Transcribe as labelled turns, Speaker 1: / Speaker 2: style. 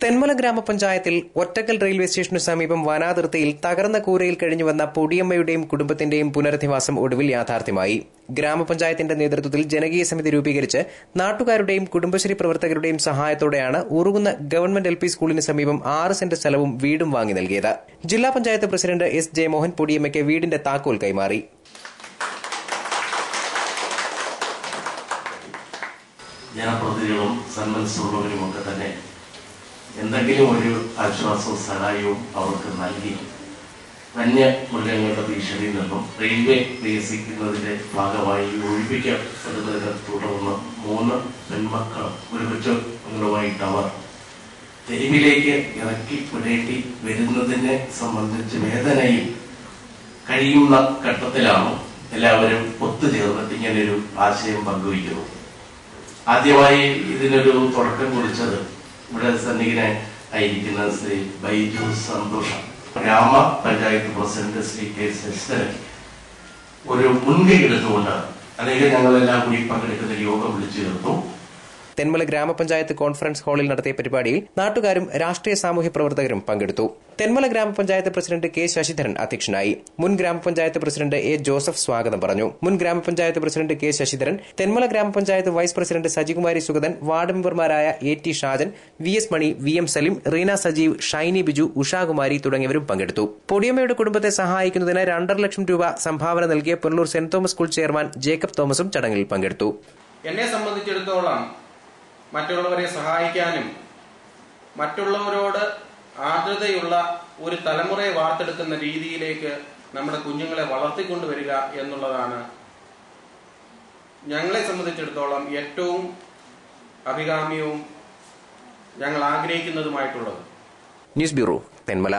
Speaker 1: തെന്മല ഗ്രാമപഞ്ചായത്തിൽ ഒറ്റക്കൽ റെയിൽവേ സ്റ്റേഷനു സമീപം വനാതിർത്തിയിൽ തകർന്ന കൂരയിൽ കഴിഞ്ഞുവന്ന പൊടിയമ്മയുടെയും കുടുംബത്തിന്റെയും പുനരധിവാസം ഒടുവിൽ യാഥാർത്ഥ്യമായി. ഗ്രാമപഞ്ചായത്തിന്റെ നേതൃത്വത്തിൽ ജനകീയ സമിതി രൂപീകരിച്ച് നാട്ടുകാരുടെയും കുടുംബശ്രീ പ്രവർത്തകരുടെയും സഹായത്തോടെയാണ് ഉറുകുന്ന ഗവൺമെന്റ് LP സ്കൂളിന് സമീപം 6 സെന്റ് സ്ഥലവും വീടും വാങ്ങി നൽകിയത്. ജില്ലാ പഞ്ചായത്ത് പ്രസിഡന്റ് S. ജയമോഹൻ പൊടിയമ്മയ്ക്ക് വീടിന്റെ താക്കോൽ കൈമാറി.
Speaker 2: ജനപ്രതിനിധികളും സന്മനസ്സുള്ളവരുമൊക്കെ തന്നെ എന്തെങ്കിലും ഒരു ആശ്വാസവും സഹായവും അവർക്ക് നൽകി വന്യമൃഗങ്ങളുടെ ഭീഷണിയിൽ നിന്നും റെയിൽവേ വികസിക്കുന്നതിന്റെ ഭാഗമായി ഒഴിപ്പിക്കപ്പെടുന്നതിനെ തുടർന്ന് 3 പെൺമക്കളും ഒരു കൊച്ചുങ്ങളുമായിട്ട് അവർ തെരുവിലേക്ക് ഇറക്കി വിടേണ്ടി വരുന്നതിനെ സംബന്ധിച്ച് വേദനയിൽ കഴിയുന്ന ഘട്ടത്തിലാണ് എല്ലാവരും ഒത്തുചേർന്നിട്ട് ഇങ്ങനെയൊരു ആശയം പങ്കുവയ്ക്കുന്നത്. ആദ്യമായി ഇതിനൊരു തുടക്കം കുറിച്ചത് ഇവിടെ സന്നിഹിതനായിരിക്കുന്ന ശ്രീ ബൈജു സന്തോഷം, ഗ്രാമപഞ്ചായത്ത് പ്രസിഡന്റ് ശ്രീ K. ശശിധരൻ ഒരു മുൻകൈ എടുത്തുകൊണ്ടാണ്. അല്ലെങ്കിൽ ഞങ്ങളെല്ലാം കൂടി പങ്കെടുക്കുന്ന യോഗം വിളിച്ചു ചേർത്തു.
Speaker 1: തെന്മല ഗ്രാമപഞ്ചായത്ത് കോൺഫറൻസ് ഹാളിൽ നടത്തിയ പരിപാടിയിൽ നാട്ടുകാരും രാഷ്ട്രീയ സാമൂഹ്യ പ്രവർത്തകരും പങ്കെടുത്തു. തെന്മല ഗ്രാമപഞ്ചായത്ത് പ്രസിഡന്റ് K. ശശിധരൻ അധ്യക്ഷനായി. മുൻ ഗ്രാമപഞ്ചായത്ത് പ്രസിഡന്റ് A. ജോസഫ് സ്വാഗതം പറഞ്ഞു. മുൻ ഗ്രാമപഞ്ചായത്ത് പ്രസിഡന്റ് K. ശശിധരൻ, തെന്മല ഗ്രാമപഞ്ചായത്ത് vice president Sajikumari Sugathan, ward മെമ്പർമാരായ A. T. Shajan, VS Mani, VM Salim, Reena Sajeev, Shiny Biju, Ushakumari തുടങ്ങിയവരും പങ്കെടുത്തു. പൊടിയമ്മയുടെ കുടുംബത്തെ സഹായിക്കുന്നതിന് 2.5 ലക്ഷം രൂപ സംഭാവന നൽകിയ Punalur saint Thomas school chairman Jacob തോമസും ചടങ്ങിൽ പങ്കെടുത്തു.
Speaker 3: എന്നെ സംബന്ധിച്ചിടത്തോളം മറ്റുള്ളവരെ സഹായിക്കാനും മറ്റുള്ളവരോട് ആർദ്രതയുള്ള ഒരു തലമുറയെ വാർത്തെടുക്കുന്ന രീതിയിലേക്ക് നമ്മുടെ കുഞ്ഞുങ്ങളെ വളർത്തിക്കൊണ്ടുവരിക എന്നുള്ളതാണ് ഞങ്ങളെ സംബന്ധിച്ചിടത്തോളം ഏറ്റവും അഭികാമ്യവും ഞങ്ങൾ ആഗ്രഹിക്കുന്നതുമായിട്ടുള്ളത്.
Speaker 1: News bureau, Thenmala.